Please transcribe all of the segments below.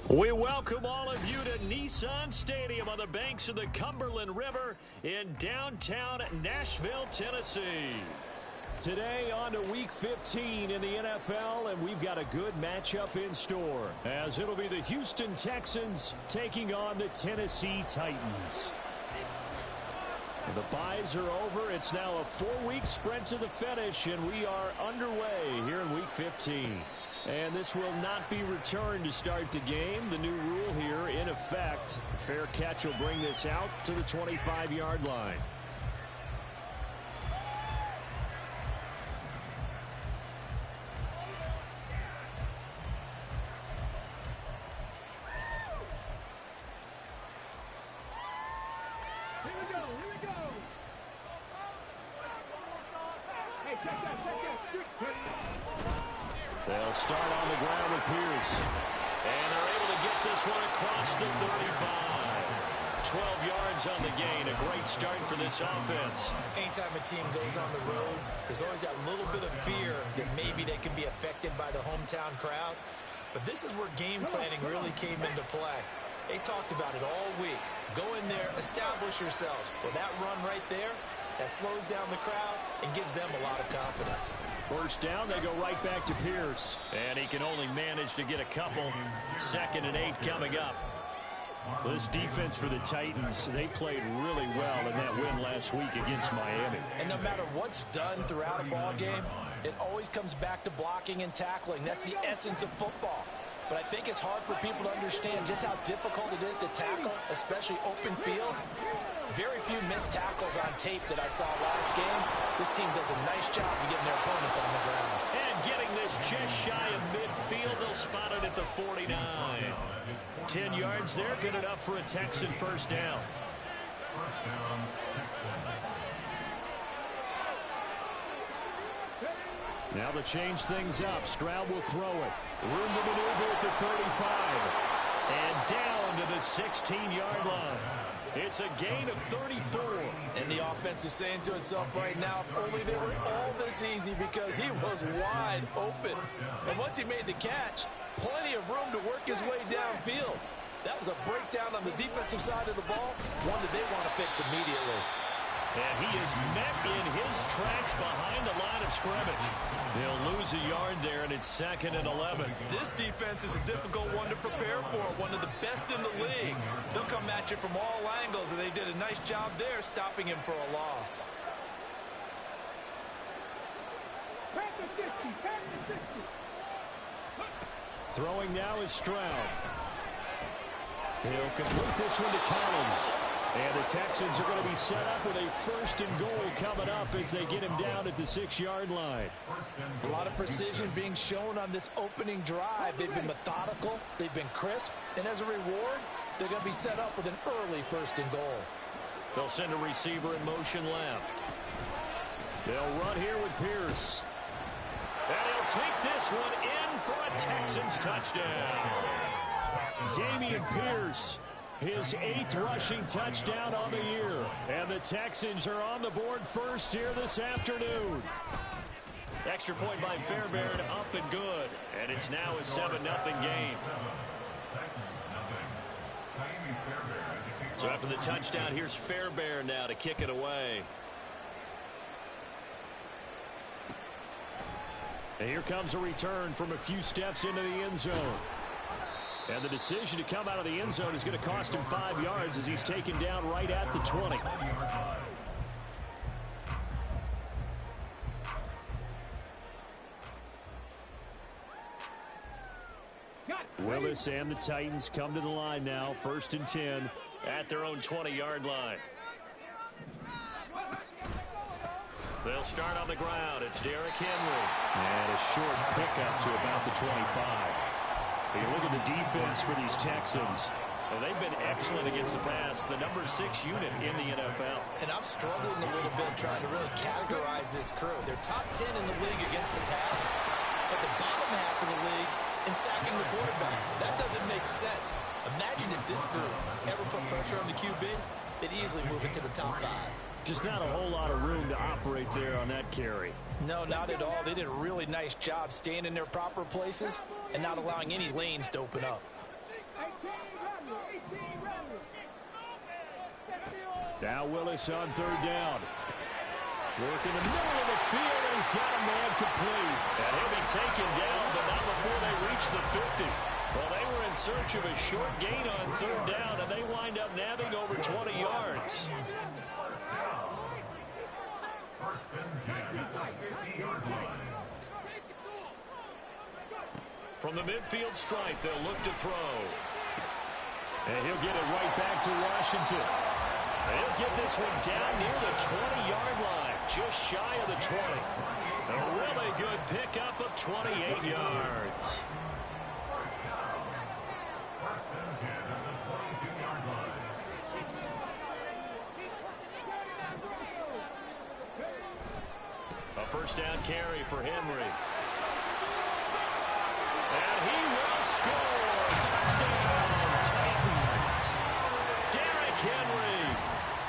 We welcome all of you to Nissan Stadium on the banks of the Cumberland River in downtown Nashville, Tennessee. Today on to Week 15 in the NFL, and we've got a good matchup in store, as it'll be the Houston Texans taking on the Tennessee Titans. The byes are over. It's now a 4-week sprint to the finish, and we are underway here in Week 15. And this will not be returned to start the game. The new rule here in effect. Fair catch will bring this out to the 25-yard line. They'll start on the ground with Pierce. And they're able to get this one across the 35. 12 yards on the gain. A great start for this offense. Anytime a team goes on the road, there's always that little bit of fear that maybe they can be affected by the hometown crowd. But this is where game planning really came into play. They talked about it all week. Go in there, establish yourselves. Well, that run right there, that slows down the crowd and gives them a lot of confidence. First down, they go right back to Pierce. And he can only manage to get a couple. 2nd and 8 coming up. This defense for the Titans, they played really well in that win last week against Miami. And no matter what's done throughout a ball game, it always comes back to blocking and tackling. That's the essence of football. But I think it's hard for people to understand just how difficult it is to tackle, especially open field. Very few missed tackles on tape that I saw last game. This team does a nice job of getting their opponents on the ground. And getting this just shy of midfield. They'll spot it at the 49. 10 yards there, good enough for a Texan first down. Now to change things up, Stroud will throw it. Room to maneuver at the 35. And down to the 16-yard line. It's a gain of 34. And the offense is saying to itself right now, if only they were all this easy, because he was wide open. And once he made the catch, plenty of room to work his way downfield. That was a breakdown on the defensive side of the ball, one that they want to fix immediately. And he is met in his tracks behind the line of scrimmage. They'll lose a yard there, and it's 2nd and 11. This defense is a difficult one to prepare for, one of the best in the league. They'll come at you from all angles, and they did a nice job there stopping him for a loss. Throwing now is Stroud. He'll complete this one to Collins. And the Texans are going to be set up with a 1st and goal coming up as they get him down at the 6-yard line. A lot of precision being shown on this opening drive. They've been methodical, they've been crisp, and as a reward, they're going to be set up with an early 1st and goal. They'll send a receiver in motion left. They'll run here with Pierce. And he'll take this one in for a Texans touchdown. Dameon Pierce, his 8th rushing touchdown on the year. And the Texans are on the board first here this afternoon. Extra point by Fairbairn, up and good. And it's now a 7-0 game. So after the touchdown, here's Fairbairn now to kick it away. And here comes a return from a few steps into the end zone. And the decision to come out of the end zone is going to cost him 5 yards as he's taken down right at the 20. Willis and the Titans come to the line now. 1st and 10 at their own 20-yard line. They'll start on the ground. It's Derrick Henry. And a short pickup to about the 25. You look at the defense for these Texans. Well, they've been excellent against the pass, the number 6 unit in the NFL. And I'm struggling a little bit trying to really categorize this crew. They're top 10 in the league against the pass, but the bottom half of the league in sacking the quarterback. That doesn't make sense. Imagine if this group ever put pressure on the QB, they'd easily move into the top 5. Just not a whole lot of room to operate there on that carry. No, not at all. They did a really nice job staying in their proper places and not allowing any lanes to open up. Now Willis on third down. Work in the middle of the field, and he's got a man complete. And he'll be taken down, but not before they reach the 50. Well, they were in search of a short gain on third down, and they wind up nabbing over 20 yards. From the midfield stripe, they'll look to throw. And he'll get it right back to Washington. He'll get this one down near the 20-yard line, just shy of the 20. A really good pickup of 28 yards. A first down carry for Henry. And he will score. Touchdown, Titans. Derrick Henry.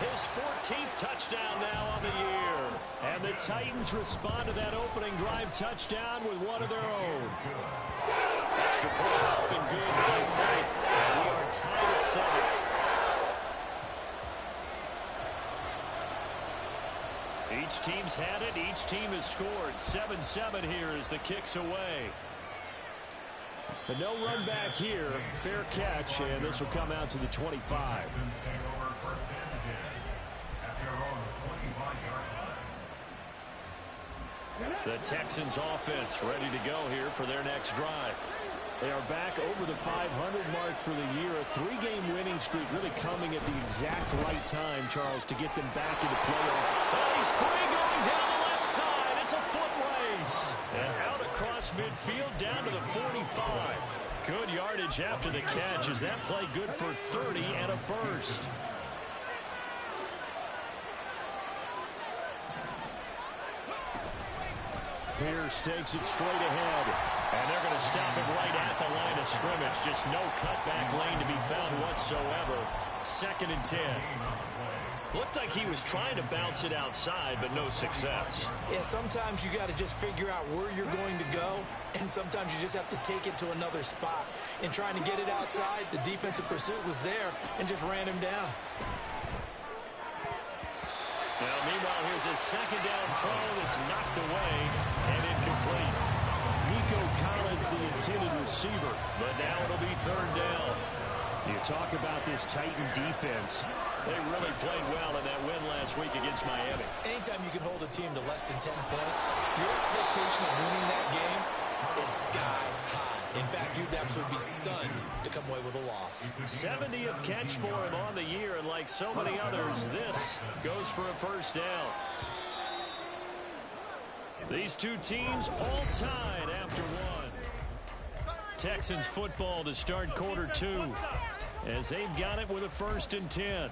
His 14th touchdown now on the year. And the Titans respond to that opening drive touchdown with one of their own. Extra point up and good, they think. And we are tied at 7. Each team's had it. Each team has scored. 7-7 here as the kick's away. But no run back here. Fair catch, and this will come out to the 25. The Texans offense ready to go here for their next drive. They are back over the 500 mark for the year. A 3-game winning streak really coming at the exact right time, Charles, to get them back into playoff. And he's free going down the left side. It's a foot race. And out across midfield down to the 45. Good yardage after the catch. Is that play good for 30 and a first? Pierce takes it straight ahead. And they're going to stop it right at the line of scrimmage. Just no cutback lane to be found whatsoever. 2nd and 10. Looked like he was trying to bounce it outside, but no success. Yeah, sometimes you got to just figure out where you're going to go, and sometimes you just have to take it to another spot. In trying to get it outside, the defensive pursuit was there and just ran him down. Now, meanwhile, here's a 2nd down throw that's knocked away and incomplete. Nico Collins, the intended receiver. But now it'll be 3rd down. You talk about this Titan defense. They really played well in that win last week against Miami. Anytime you can hold a team to less than 10 points, your expectation of winning that game is sky high. In fact, you'd absolutely be stunned to come away with a loss. 70th catch for him on the year, and like so many others, this goes for a first down. These two teams all tied after one. Texans football to start quarter 2 as they've got it with a 1st and 10.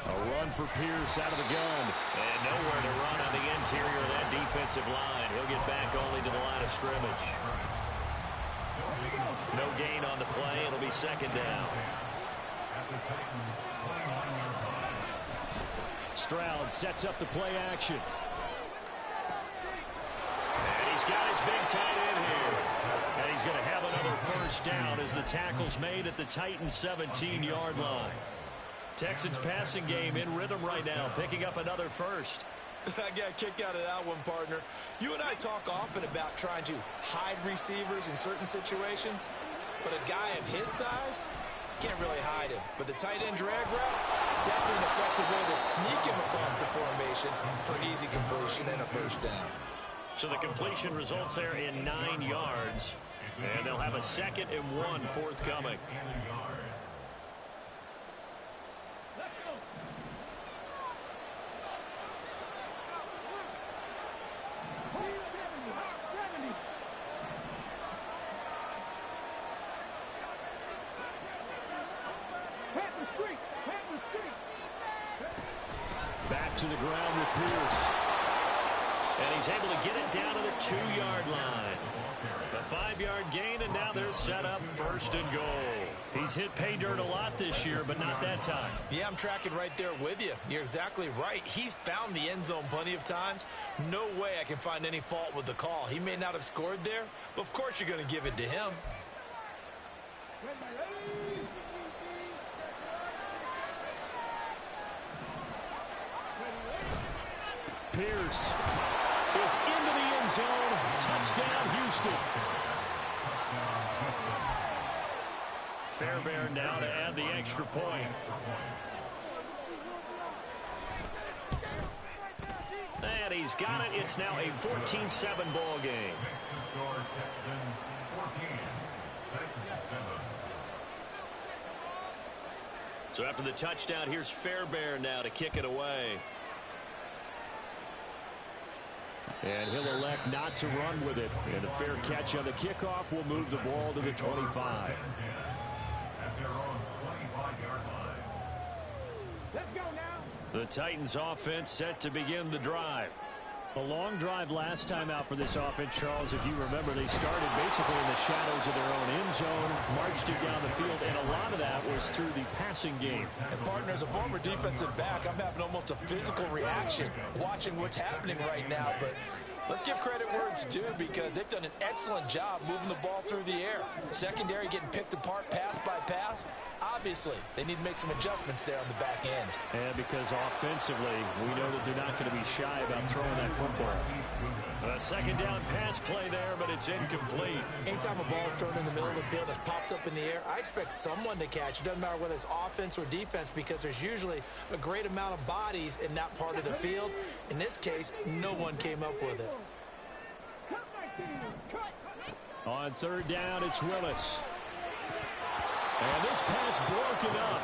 A run for Pierce out of the gun. And nowhere to run on the interior of that defensive line. He'll get back only to the line of scrimmage. No gain on the play. It'll be 2nd down. Stroud sets up the play action. And he's got his big tight end here. And he's going to have another first down as the tackle's made at the Titans' 17-yard line. Texans passing game in rhythm right now, picking up another first. I got a kick out of that one, partner. You and I talk often about trying to hide receivers in certain situations, but a guy of his size can't really hide him. But the tight end drag route, definitely an effective way to sneak him across the formation for an easy completion and a first down. So the completion results there in 9 yards, and they'll have a 2nd and 1 forthcoming. Back to the ground with Pierce. And he's able to get it down to the 2-yard line. A 5-yard gain, and now they're set up 1st and goal. He's hit pay dirt a lot this year, but not that time. Yeah, I'm tracking right there with you. You're exactly right. He's found the end zone plenty of times. No way I can find any fault with the call. He may not have scored there, but of course you're going to give it to him. Pierce is into the end zone. Touchdown, Houston. Fairbairn now to add the extra point. And he's got it. It's now a 14-7 ball game. So after the touchdown, here's Fairbairn now to kick it away. And he'll elect not to run with it. And a fair catch on the kickoff will move the ball to the 25. The Titans offense set to begin the drive. A long drive last time out for this offense, Charles. If you remember, they started basically in the shadows of their own end zone, marched it down the field, and a lot of that was through the passing game. And partner, as a former defensive back, I'm having almost a physical reaction watching what's happening right now. But let's give credit where it's due, because they've done an excellent job moving the ball through the air. Secondary getting picked apart pass by pass. Obviously, they need to make some adjustments there on the back end. And because offensively, we know that they're not going to be shy about throwing that football. A second down pass play there, but it's incomplete. Anytime a ball is thrown in the middle of the field that's popped up in the air, I expect someone to catch. It doesn't matter whether it's offense or defense, because there's usually a great amount of bodies in that part of the field. In this case, no one came up with it. On third down, it's Willis. And this pass broken up.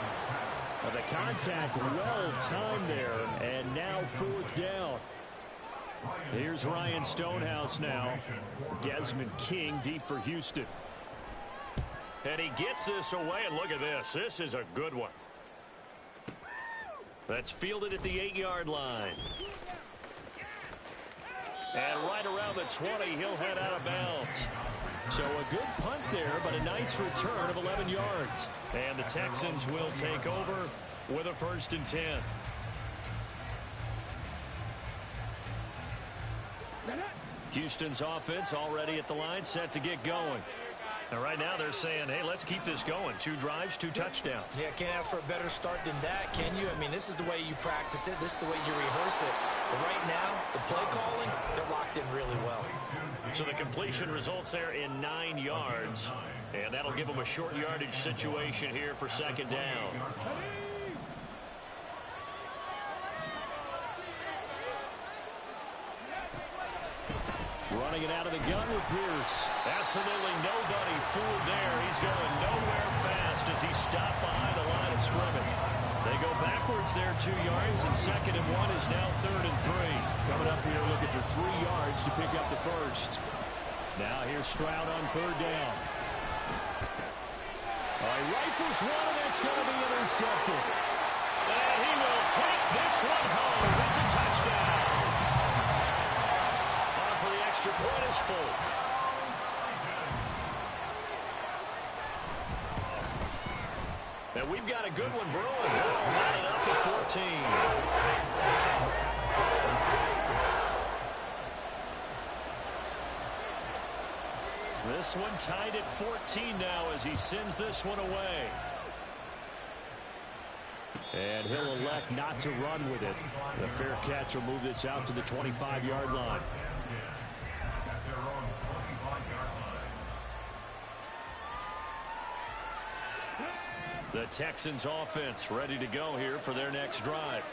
The contact well timed there, and now fourth down. Here's Ryan Stonehouse now. Desmond King deep for Houston. And he gets this away, and look at this. This is a good one. That's fielded at the 8-yard line. And right around the 20, he'll head out of bounds. So a good punt there, but a nice return of 11 yards. And the Texans will take over with a 1st and 10. Houston's offense already at the line, set to get going. And right now they're saying, hey, let's keep this going. 2 drives, 2 touchdowns. Yeah, can't ask for a better start than that, can you? I mean, this is the way you practice it. This is the way you rehearse it. But right now, the play calling, they're locked in really well. So the completion results there in 9 yards. And that'll give them a short yardage situation here for 2nd down. Running it out of the gun with Pierce. Absolutely nobody fooled there. He's going nowhere fast as he stopped behind the line of scrimmage. They go backwards there 2 yards, and 2nd and 1 is now 3rd and 3. Coming up here looking for 3 yards to pick up the first. Now here's Stroud on 3rd down. He rifles one, and it's going to be intercepted. And he will take this one home. It's a touchdown. On for the extra point is Folk. And we've got a good one brewing. Line it up at 14. This one tied at 14 now as he sends this one away. And he'll elect not to run with it. The fair catch will move this out to the 25-yard line. The Texans offense ready to go here for their next drive.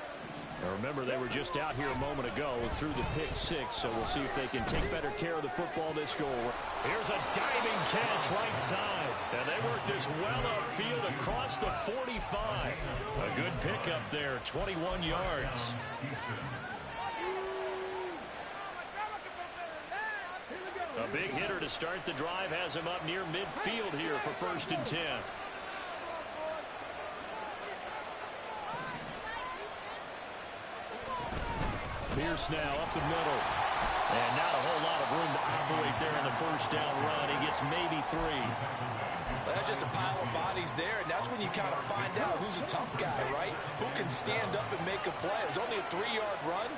Now remember, they were just out here a moment ago through the pick 6, so we'll see if they can take better care of the football this goal. Here's a diving catch right side. And they work this well upfield across the 45. A good pickup there, 21 yards. A big hitter to start the drive has him up near midfield here for 1st and 10. Pierce now up the middle. And not a whole lot of room to operate there on the first down run. He gets maybe 3. That's just a pile of bodies there, and that's when you kind of find out who's a tough guy, right? Who can stand up and make a play. It was only a 3-yard run,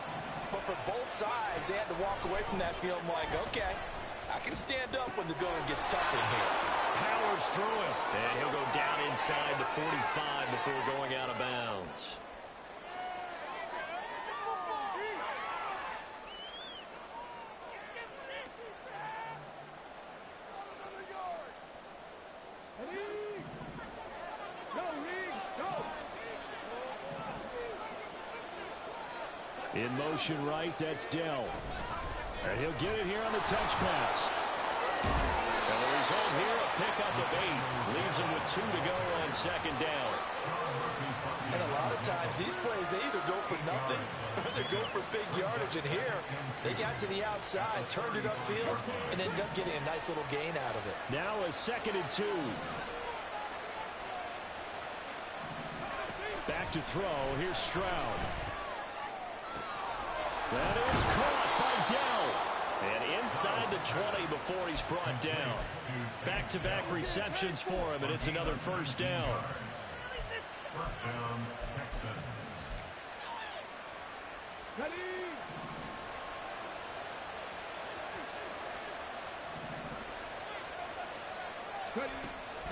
but for both sides, they had to walk away from that field like, okay, I can stand up when the going gets tough in here. Powers through him, and he'll go down inside the 45 before going out of bounds. In motion right, that's Dell. And he'll get it here on the touch pass. And the result here, a pickup of 8. Leaves him with 2 to go on second down. And a lot of times, these plays, they either go for nothing or they go for big yardage. And here, they got to the outside, turned it upfield, and ended up getting a nice little gain out of it. Now a 2nd and 2. Back to throw. Here's Stroud. That is caught by Dell. And inside the 20 before he's brought down. Back-to-back receptions for him, and it's another first down. First down, Texans.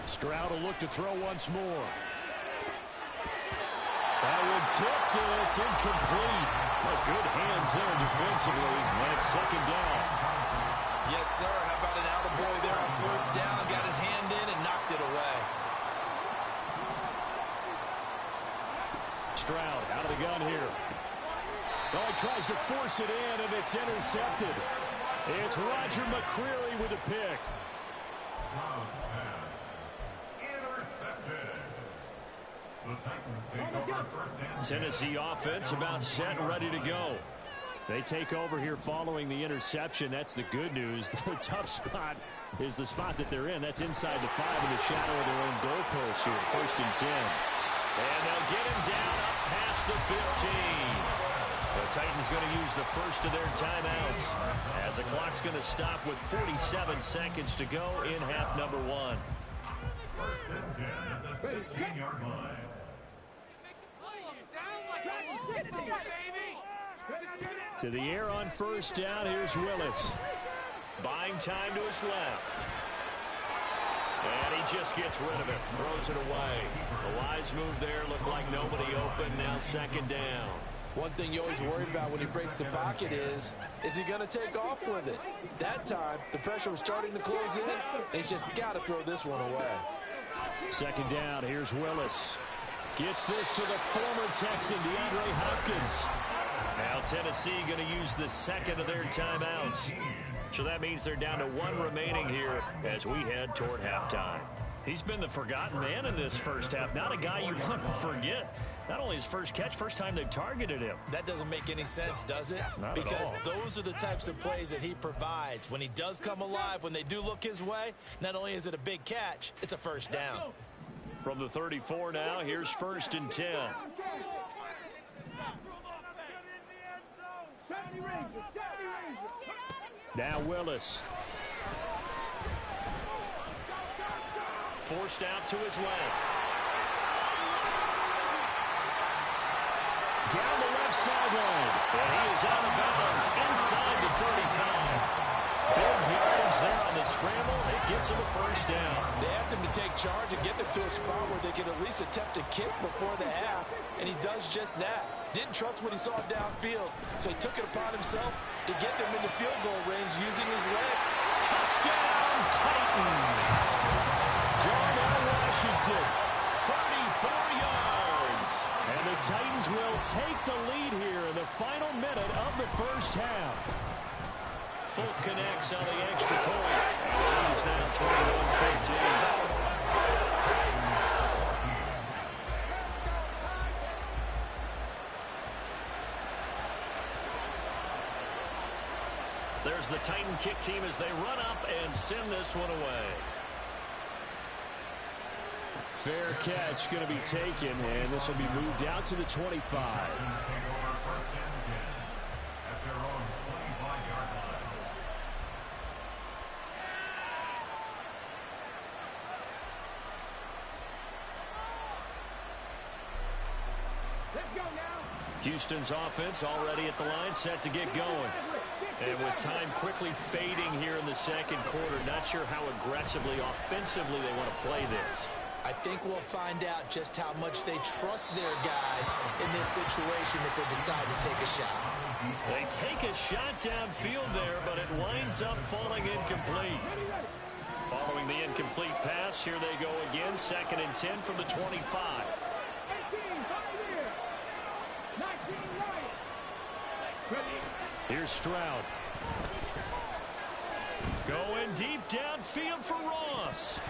Stroud will look to throw once more. That one tipped, and it's incomplete. Well, good hands there defensively, and it's second down. Yes, sir. How about an attaboy there on first down? Got his hand in and knocked it away. Stroud out of the gun here. Oh, he tries to force it in, and it's intercepted. It's Roger McCreary with a pick. Stroud's pass. Intercepted. The Titans take over first down. Tennessee offense about set and ready to go. They take over here following the interception. That's the good news. The tough spot is the spot that they're in. That's inside the 5 in the shadow of their own goalpost here. 1st and 10. And they'll get him down up past the 15. The Titans going to use the first of their timeouts as the clock's going to stop with 47 seconds to go in half number 1. First and 10 at the 16-yard line. To the air on first down, here's Willis. Buying time to his left. And he just gets rid of it, throws it away. The wise move there, looked like nobody open, now second down. One thing you always worry about when he breaks the pocket is he going to take off with it? That time, the pressure was starting to close in, and he's just got to throw this one away. Second down, here's Willis. Gets this to the former Texan, DeAndre Hopkins. Now Tennessee going to use the second of their timeouts. So that means they're down to 1 remaining here as we head toward halftime. He's been the forgotten man in this first half. Not a guy you want to forget. Not only his first catch, first time they've targeted him. That doesn't make any sense, does it? Not because at all. those are the types of plays that he provides. When he does come alive, when they do look his way, not only is it a big catch, it's a first down. From the 34 now, here's 1st and 10. Now Willis. Forced out to his left. Down the left sideline. And he is out of bounds inside the 35. Big yardage there on the scramble. It gets him a first down. They asked him to take charge and get them to a spot where they could at least attempt a kick before the half, and he does just that. Didn't trust what he saw downfield, so he took it upon himself to get them into field goal range using his leg. Touchdown, Titans. Darnell Washington, 34 yards. And the Titans will take the lead here in the final minute of the first half. Fulk connects on the extra point. He's now 21-15. There's the Titan kick team as they run up and send this one away. Fair catch going to be taken, and this will be moved out to the 25. Take over first and 10 at their own 25-yard Houston's offense already at the line, set to get going. And with time quickly fading here in the second quarter, not sure how aggressively, offensively they want to play this. I think we'll find out just how much they trust their guys in this situation if they decide to take a shot. They take a shot downfield there, but it winds up falling incomplete. Following the incomplete pass, here they go again, 2nd and 10 from the 25. Here's Stroud. Going deep downfield for Ross.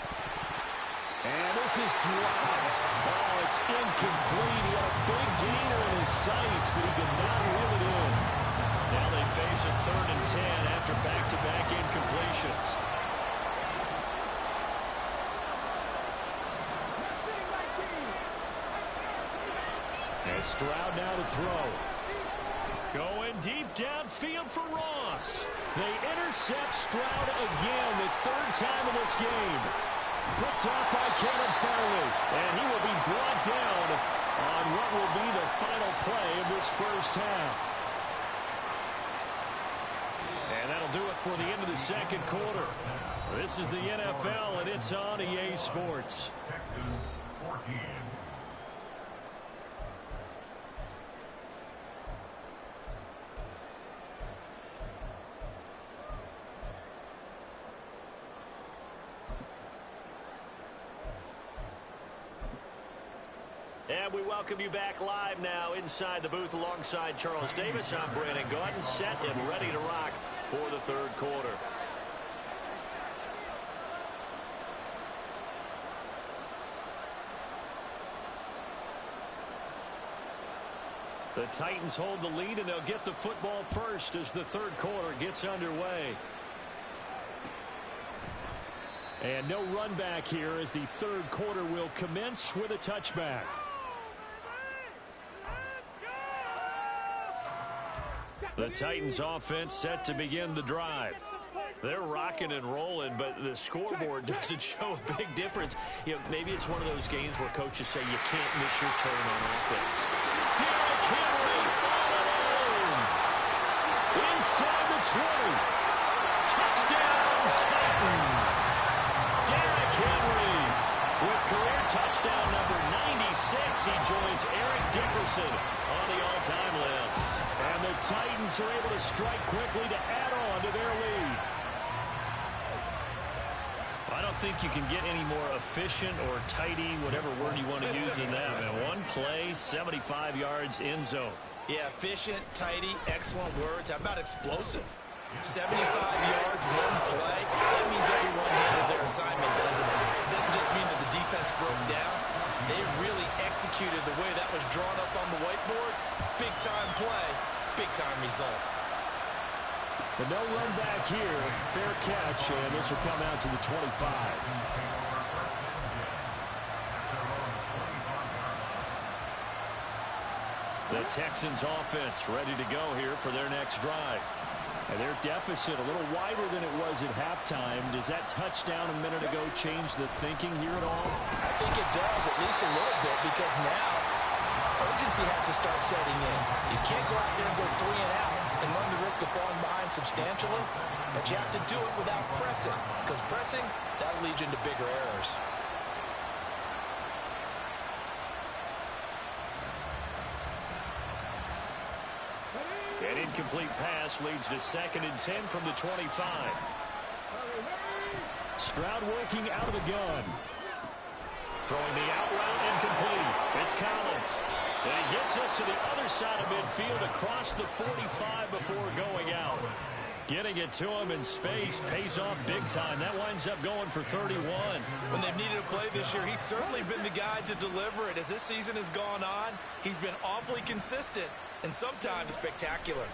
And this is dropped. Oh, it's incomplete. He had a big gainer in his sights, but he could not reel it in. Now they face a 3rd and 10 after back-to-back incompletions. And Stroud now to throw. Going deep downfield for Ross. They intercept Stroud again, the 3rd time in this game. Picked off by Caleb Farley, and he will be brought down on what will be the final play of this first half. And that'll do it for the end of the second quarter. This is the NFL, and it's on EA Sports. Texans 14. And we welcome you back live now inside the booth alongside Charles Davis. I'm Brandon Gaudin, set and ready to rock for the 3rd quarter. The Titans hold the lead, and they'll get the football first as the 3rd quarter gets underway. And no run back here as the 3rd quarter will commence with a touchback. The Titans offense set to begin the drive. They're rocking and rolling, but the scoreboard doesn't show a big difference. You know, maybe it's one of those games where coaches say you can't miss your turn on offense. Derrick Henry all alone. Inside the 20. Touchdown, Titans. Derrick Henry with career touchdown number 96. He joins Eric Dickerson on the all-time list. And the Titans are able to strike quickly to add on to their lead. I don't think you can get any more efficient or tidy, whatever word you want to use in that. And one play, 75 yards in zone. Yeah, efficient, tidy, excellent words. How about explosive? 75 yards, one play. That means everyone handled their assignment, doesn't it? It doesn't just mean that the defense broke down. They really executed the way that was drawn up on the whiteboard. Big-time play, big-time result. But no run back here. Fair catch, and this will come out to the 25. The Texans offense ready to go here for their next drive. And their deficit a little wider than it was at halftime. Does that touchdown a minute ago change the thinking here at all? I think it does, at least a little bit, because now urgency has to start setting in. You can't go out there and go 3 and out and run the risk of falling behind substantially, but you have to do it without pressing, because pressing, that'll lead you into bigger errors. An incomplete pass leads to 2nd and 10 from the 25. Stroud working out of the gun. Throwing the out route incomplete. It's Collins. And he gets us to the other side of midfield across the 45 before going out. Getting it to him in space pays off big time. That winds up going for 31. When they've needed a play this year, he's certainly been the guy to deliver it. As this season has gone on, he's been awfully consistent and sometimes spectacular.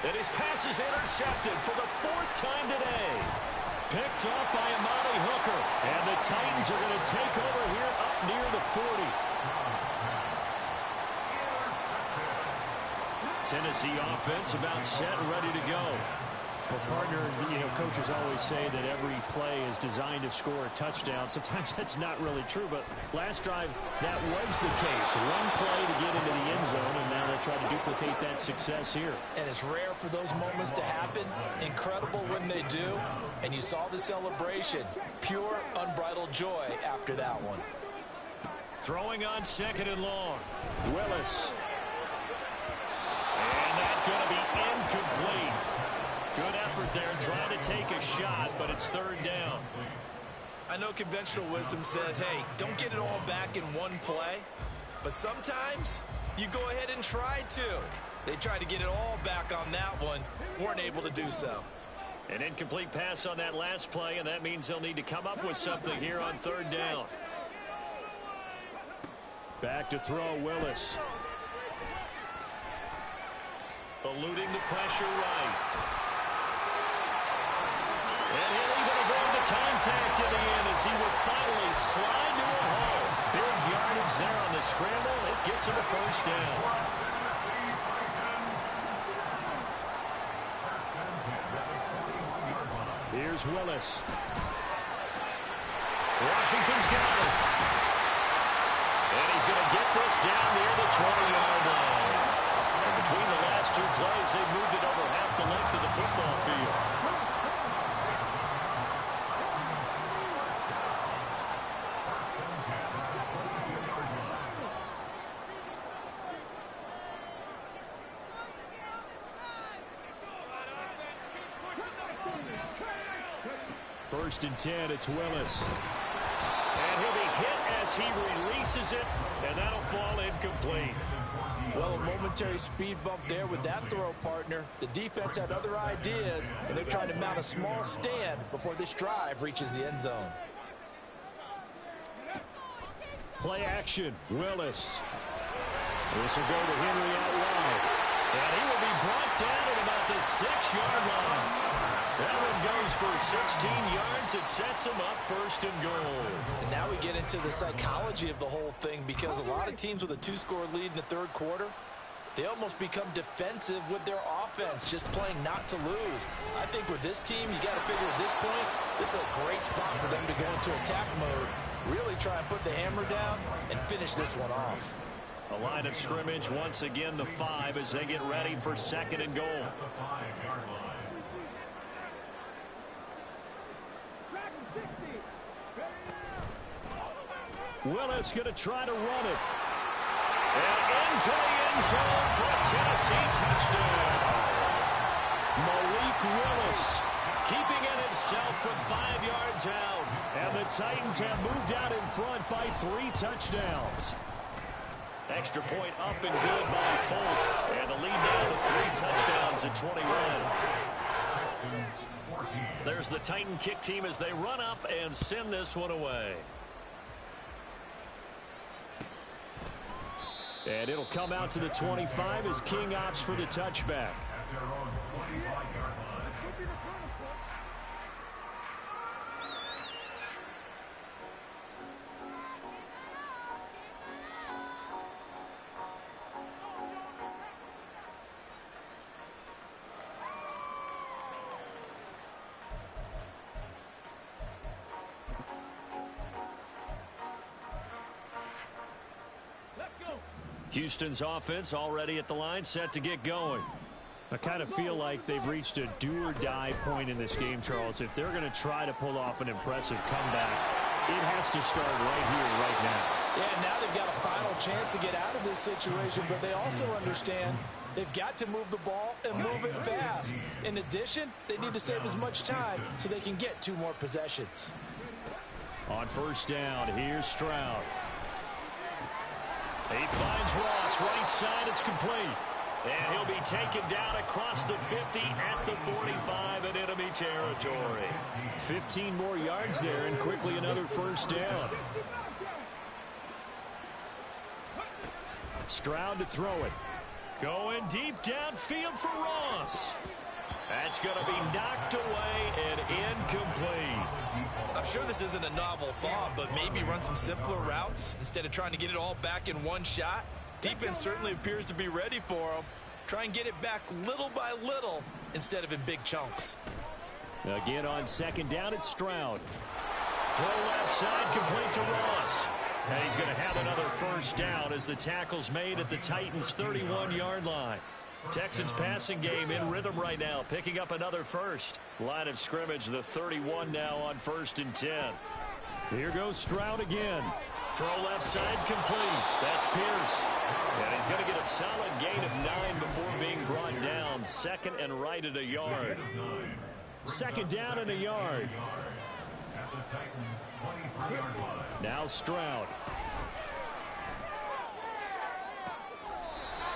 And his pass is intercepted for the 4th time today. Picked off by Amani Hooker. And the Titans are going to take over here up near the 40. Tennessee offense about set and ready to go. Well, partner, coaches always say that every play is designed to score a touchdown. Sometimes that's not really true, but last drive, that was the case. One play to get into the end zone, and now they'll try to duplicate that success here. And it's rare for those moments to happen. Incredible when they do. And you saw the celebration. Pure, unbridled joy after that one. Throwing on 2nd and long. Willis. And that's going to be incomplete. Good effort there trying to take a shot, but it's 3rd down. I know conventional wisdom says, hey, don't get it all back in one play. But sometimes you go ahead and try to. They tried to get it all back on that one. Weren't able to do so. An incomplete pass on that last play, and that means they'll need to come up with something here on 3rd down. Back to throw, Willis. Eluding the pressure right. And he'll even avoid the contact in the end as he will finally slide to a hole. Big yardage there on the scramble. It gets him a 1st down. Here's Willis. Washington's got it. And he's going to get this down near the 20-yard line. And between the last 2 plays, they've moved it over half the length of the football field. First and 10, it's Willis. And he'll be hit as he releases it, and that'll fall incomplete. Well, a momentary speed bump there with that throw, partner. The defense had other ideas, and they're trying to mount a small stand before this drive reaches the end zone. Play action, Willis. This will go to Henry out wide. And he will be brought down at about the 6-yard line. That one goes for 16 yards. It sets him up 1st and goal. And now we get into the psychology of the whole thing, because a lot of teams with a 2-score lead in the 3rd quarter, they almost become defensive with their offense, just playing not to lose. I think with this team, you got to figure at this point, this is a great spot for them to go into attack mode, really try and put the hammer down and finish this one off. A line of scrimmage, once again the 5 as they get ready for 2nd and goal. Willis going to try to run it. And into the end zone for a Tennessee touchdown. Malik Willis keeping it himself from 5 yards out. And the Titans have moved out in front by 3 touchdowns. Extra point up and good by Folk. And the lead now to 3 touchdowns at 21. There's the Titan kick team as they run up and send this one away. And it'll come out to the 25 as King opts for the touchback. Houston's offense already at the line, set to get going. I kind of feel like they've reached a do-or-die point in this game, Charles. If they're going to try to pull off an impressive comeback, it has to start right here, right now. Yeah, now they've got a final chance to get out of this situation, but they also understand they've got to move the ball and move it fast. In addition, they need to save as much time so they can get 2 more possessions. On 1st down, here's Stroud. He finds Ross, right side, it's complete. And he'll be taken down across the 50 at the 45 in enemy territory. 15 more yards there and quickly another 1st down. Stroud to throw it. Going deep downfield for Ross. That's going to be knocked away and incomplete. I'm sure this isn't a novel thought, but maybe run some simpler routes instead of trying to get it all back in one shot. Defense certainly appears to be ready for him. Try and get it back little by little instead of in big chunks. Again on second down, it's Stroud. Throw left side, complete to Ross. And he's going to have another first down as the tackle's made at the Titans' 31-yard line. Texans passing game in rhythm right now, picking up another first. Line of scrimmage, the 31 now on 1st and 10. Here goes Stroud again. Throw left side, complete. That's Pierce. And he's going to get a solid gain of 9 before being brought down. Second and right at a yard. Second down and a yard. Now Stroud.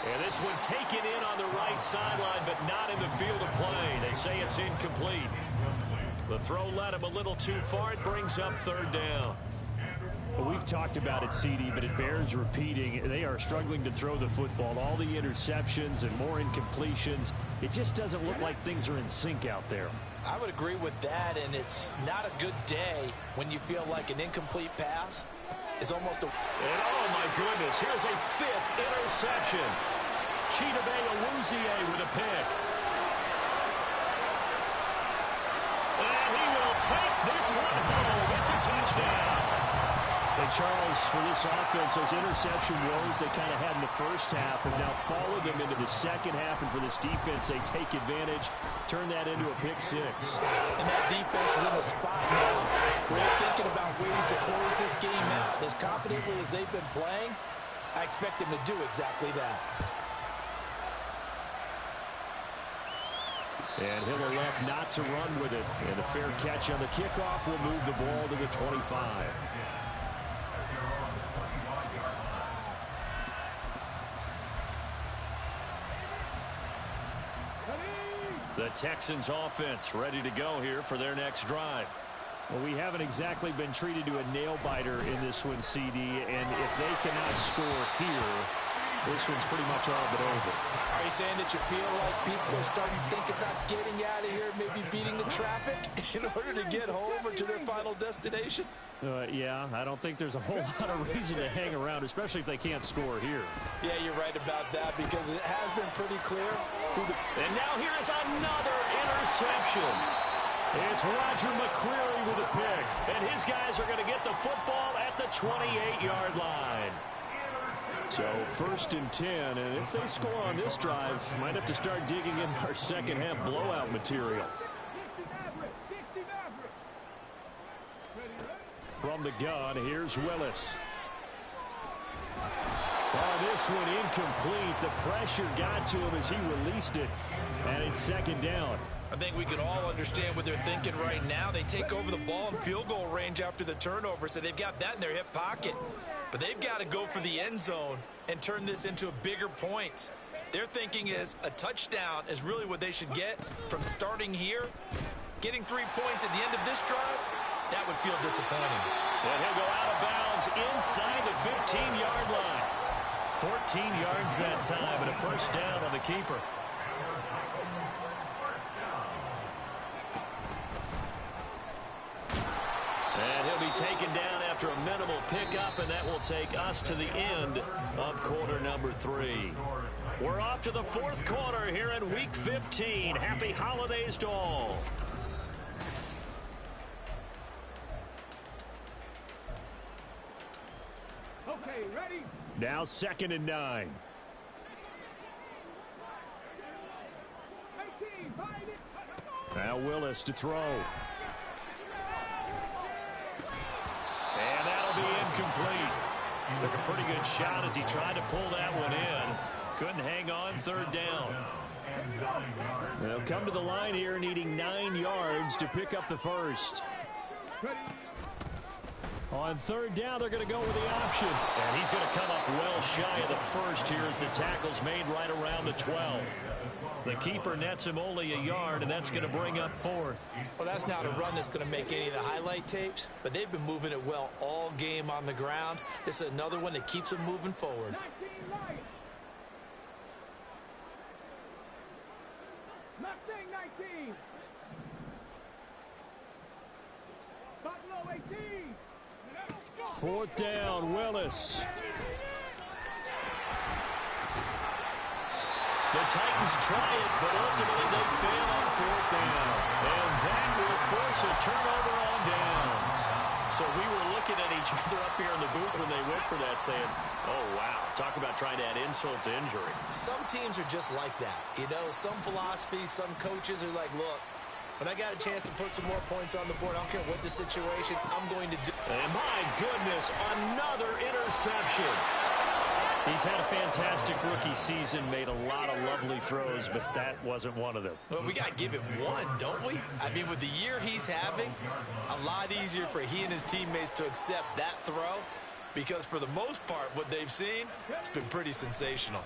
And this one taken in on the right sideline, but not in the field of play. They say it's incomplete. The throw led him a little too far. It brings up 3rd down. Well, we've talked about it, CD, but it bears repeating. They are struggling to throw the football. All the interceptions and more incompletions. It just doesn't look like things are in sync out there. I would agree with that, and it's not a good day when you feel like an incomplete pass is almost a... And oh my goodness, here's a 5th interception. Chidobe Awuzie with a pick. And he will take this one home. It's a touchdown. And Charles, for this offense, those interception woes they kind of had in the first half have now followed them into the second half. And for this defense, they take advantage, turn that into a pick 6. And that defense is in a spot now where they're thinking about ways to close this game out. As confidently as they've been playing, I expect them to do exactly that. And he'll elect not to run with it. And a fair catch on the kickoff will move the ball to the 25. The Texans offense ready to go here for their next drive. Well, we haven't exactly been treated to a nail-biter in this one, CD, and if they cannot score here, this one's pretty much all but over. Are you saying that you feel like people are starting to think about getting out of here, maybe beating the traffic in order to get home or to their final destination? Yeah, I don't think there's a whole lot of reason to hang around, especially if they can't score here. Yeah, you're right about that because it has been pretty clear. And now here's another interception. It's Roger McCreary with a pick. And his guys are going to get the football at the 28-yard line. So 1st and 10, and if they score on this drive, might have to start digging in our second half blowout material. From the gun, here's Willis. Oh, this one incomplete. The pressure got to him as he released it, and it's 2nd down. I think we can all understand what they're thinking right now. They take over the ball in field goal range after the turnover, so they've got that in their hip pocket. But they've got to go for the end zone and turn this into a bigger points. Their thinking is a touchdown is really what they should get from starting here. Getting 3 points at the end of this drive, that would feel disappointing. And he'll go out of bounds inside the 15-yard line. 14 yards that time and a first down on the keeper. And he'll be taken down after a minimal pickup, and that will take us to the end of quarter number 3. We're off to the 4th quarter here in Week 15. Happy holidays to all. Okay, ready? Now 2nd and 9. Now Willis to throw. And that'll be incomplete. Took a pretty good shot as he tried to pull that one in. Couldn't hang on, 3rd down. They'll come to the line here needing 9 yards to pick up the first. On 3rd down, they're going to go with the option. And he's going to come up well shy of the first here as the tackle's made right around the 12. The keeper nets him only a yard, and that's going to bring up 4th. Well, that's not a run that's going to make any of the highlight tapes, but they've been moving it well all game on the ground. This is another one that keeps them moving forward. 19. Buffalo 18. 4th down, Willis. The Titans try it, but ultimately they fail on fourth down. And that will force a turnover on downs. So we were looking at each other up here in the booth when they went for that, saying, oh, wow, talk about trying to add insult to injury. Some teams are just like that. You know, some philosophies, some coaches are like, look, when I got a chance to put some more points on the board, I don't care what the situation, I'm going to do. And my goodness, another interception. He's had a fantastic rookie season, made a lot of lovely throws, but that wasn't one of them. Well, we got to give him one, don't we? I mean, with the year he's having, a lot easier for he and his teammates to accept that throw, because for the most part, what they've seen, it's been pretty sensational.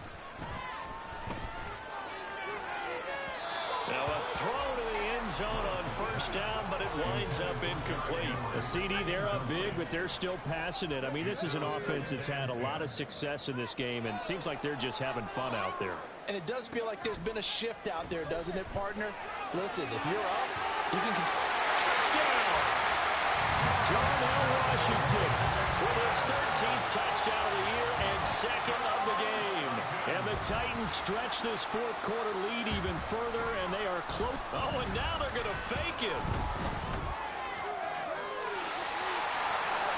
Now a throw to the end zone on first down, but it winds up incomplete. The CD, they're up big, but they're still passing it. I mean, this is an offense that's had a lot of success in this game, and it seems like they're just having fun out there. And it does feel like there's been a shift out there, doesn't it, partner? Listen, if you're up, you can... Touchdown! Darnell Washington with his 13th touchdown of the year and second of the game. And the Titans stretch this fourth quarter lead even further, and they are close. Oh, and now they're going to fake him.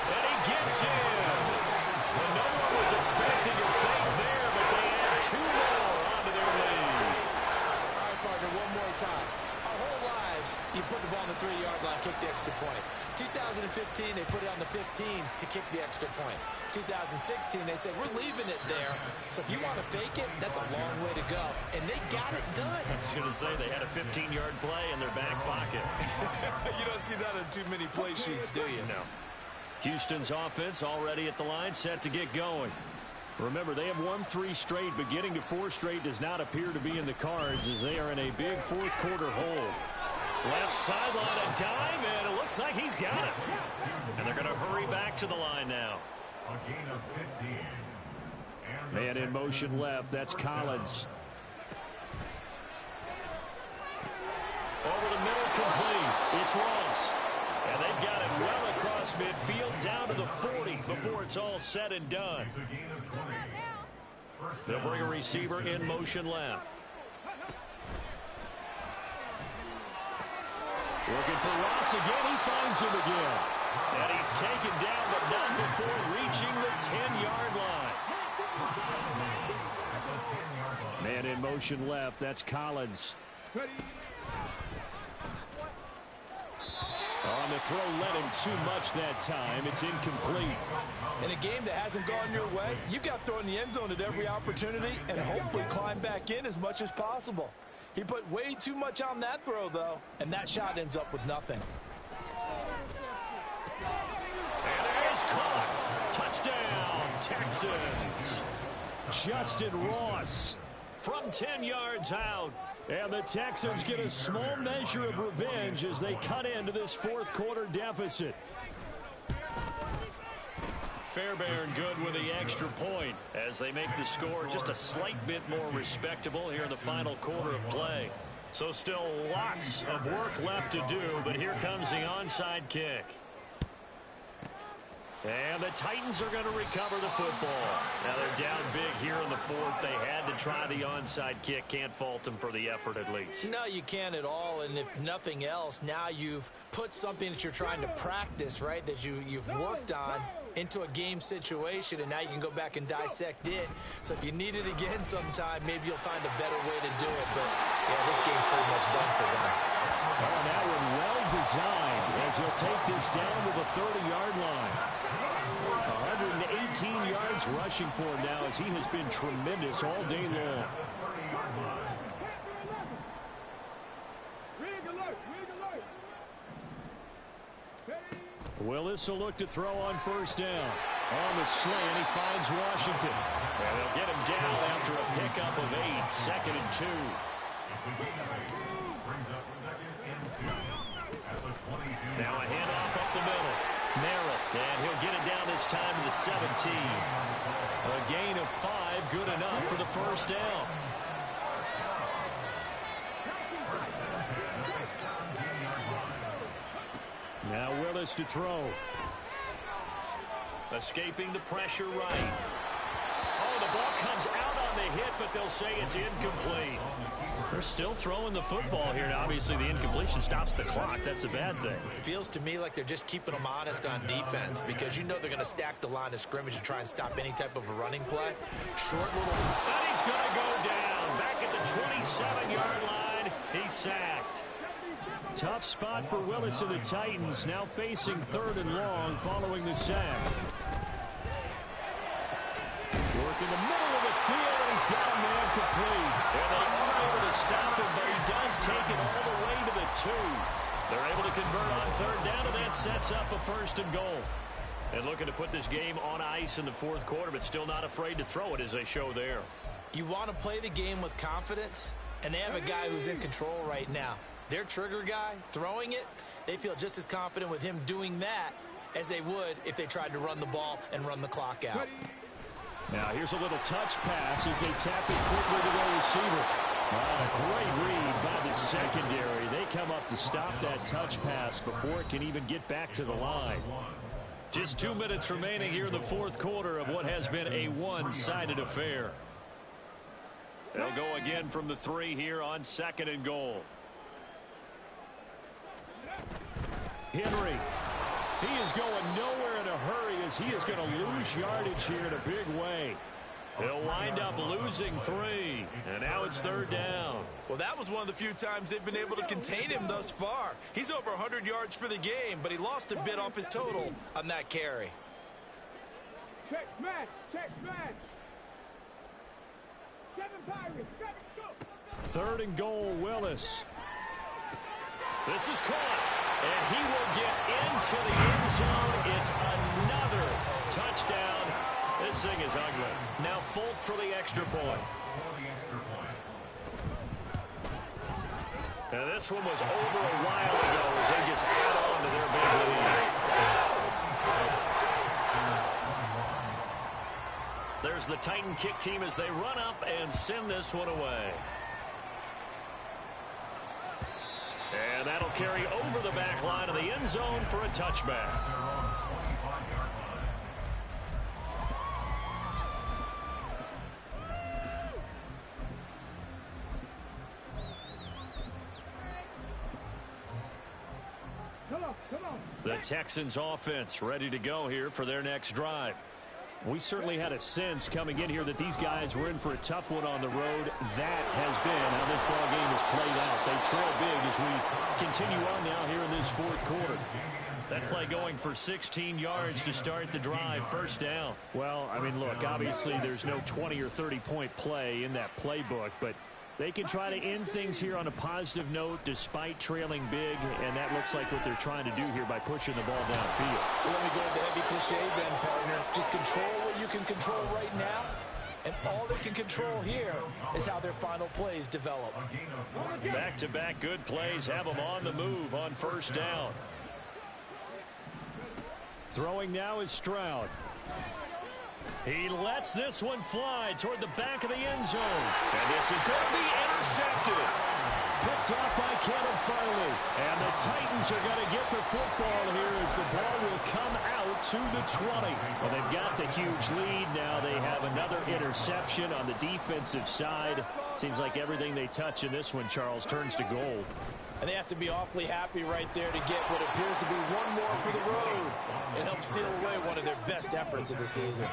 And he gets in. And no one was expecting a fake there, but they add two more onto their lead. All right, partner, one more time. Our whole lives, you put the ball on the 3-yard line, kick the extra point. 2015, they put it on the 15 to kick the extra point. 2016, they said, we're leaving it there. So if you want to fake it, that's a long way to go. And they got it done. I was going to say, they had a 15-yard play in their back pocket. You don't see that on too many play sheets, do you? No. Houston's offense already at the line, set to get going. Remember, they have won 3 straight, but getting to 4 straight does not appear to be in the cards as they are in a big fourth quarter hole. Left sideline, a dime, and it looks like he's got it. And they're going to hurry back to the line now. A gain of 15. Man in motion left. That's Collins. Over the middle, complete. It's Ross. And they've got it well across midfield, down to the 40 before it's all said and done. It's a gain of 20. They'll bring a receiver in motion left. Looking for Ross again. He finds him again. And he's taken down, but not before reaching the 10-yard line. Man in motion left. That's Collins. On the throw, let him too much that time. It's incomplete. In a game that hasn't gone your way, you've got to throw in the end zone at every opportunity and hopefully climb back in as much as possible. He put way too much on that throw, though, and that shot ends up with nothing. And it is caught. Touchdown, Texans. Justin Ross From 10 yards out. And the Texans get a small measure of revenge as they cut into this fourth quarter deficit. Fairbairn good with the extra point as they make the score just a slight bit more respectable here in the final quarter of play. So still lots of work left to do, but here comes the onside kick. And the Titans are going to recover the football. Now they're down big here in the fourth. They had to try the onside kick. Can't fault them for the effort at least. No, you can't at all. And if nothing else, now you've put something that you're trying to practice, right, that you've worked on into a game situation, and now you can go back and dissect it. So if you need it again sometime, maybe you'll find a better way to do it. But, yeah, this game's pretty much done for them. Oh, that one well designed as he'll take this down to the 30-yard line. 118 yards rushing for him now as he has been tremendous all day long. Willis will look to throw on first down. On the slant, he finds Washington. And they'll get him down after a pickup of 8, 2nd and 2. Brings up 2nd and 2 at the 22. Now a handoff up the middle. Merrill, and he'll get it down this time to the 17. A gain of 5, good enough for the first down. Now Willis to throw. Escaping the pressure right. Oh, the ball comes out on the hit, but they'll say it's incomplete. They're still throwing the football here. Now, obviously, the incompletion stops the clock. That's a bad thing. Feels to me like they're just keeping them honest on defense because you know they're going to stack the line of scrimmage and try and stop any type of a running play. Short little... And he's going to go down. Back at the 27-yard line. He's sacked. Tough spot for Willis and the Titans. Now facing 3rd and long following the sack. Work in the middle of the field, and he's got a man complete. And they are able to stop him, but he does take it all the way to the 2. They're able to convert on 3rd down, and that sets up a 1st and goal. And looking to put this game on ice in the 4th quarter, but still not afraid to throw it as they show there. You want to play the game with confidence, and they have a guy who's in control right now. Their trigger guy, throwing it, they feel just as confident with him doing that as they would if they tried to run the ball and run the clock out. Now here's a little touch pass as they tap it quickly to their receiver. A great read by the secondary. They come up to stop that touch pass before it can even get back to the line. Just 2 minutes remaining here in the 4th quarter of what has been a one-sided affair. They'll go again from the 3 here on 2nd and goal. Henry. He is going nowhere in a hurry as he is going to lose yardage here in a big way. He'll wind up losing 3. And now it's 3rd down. Well, that was one of the few times they've been able to contain him thus far. He's over 100 yards for the game, but he lost a bit off his total on that carry. Check smash, check smash. 7 Pirates, 7 go. 3rd and goal, Willis. This is caught, and he will get into the end zone. It's another touchdown. This thing is ugly. Now Folk for the extra point. Now this one was over a while ago as they just add on to their big lead. There's the Titan kick team as they run up and send this one away. And that'll carry over the back line of the end zone for a touchback. Come on. The Texans offense ready to go here for their next drive. We certainly had a sense coming in here that these guys were in for a tough one on the road. That has been how this ball game has played out. They trail big as we continue on now here in this 4th quarter. That play going for 16 yards to start the drive. 1st down. Well, I mean, look, obviously there's no 20 or 30-point play in that playbook, but they can try to end things here on a positive note despite trailing big, and that looks like what they're trying to do here by pushing the ball downfield. Well, let me go with the heavy cliche then, partner. Just control what you can control right now, and all they can control here is how their final plays develop. Back-to-back good plays have them on the move on 1st down. Throwing now is Stroud. He lets this one fly toward the back of the end zone. And this is going to be intercepted. Picked off by Kevin Farley. And the Titans are going to get the football here as the ball will come out to the 20. Well, they've got the huge lead. Now they have another interception on the defensive side. Seems like everything they touch in this one, Charles, turns to gold. And they have to be awfully happy right there to get what appears to be one more for the road. It helps seal away one of their best efforts of the season.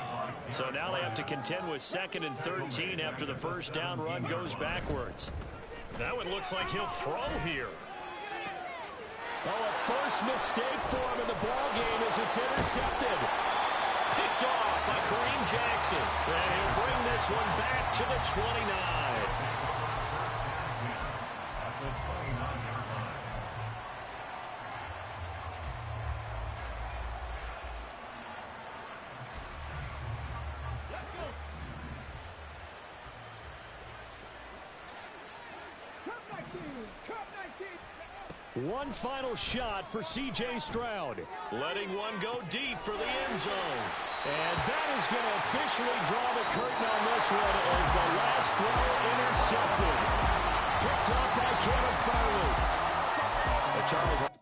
So now they have to contend with 2nd and 13 after the 1st down run goes backwards. That one looks like he'll throw here. Oh, a first mistake for him in the ball game as it's intercepted. Picked off by Kareem Jackson. And he'll bring this one back to the 29. One final shot for C.J. Stroud. Letting one go deep for the end zone. And that is going to officially draw the curtain on this one as the last throw intercepted. Picked off by Kevin Farley. Charles.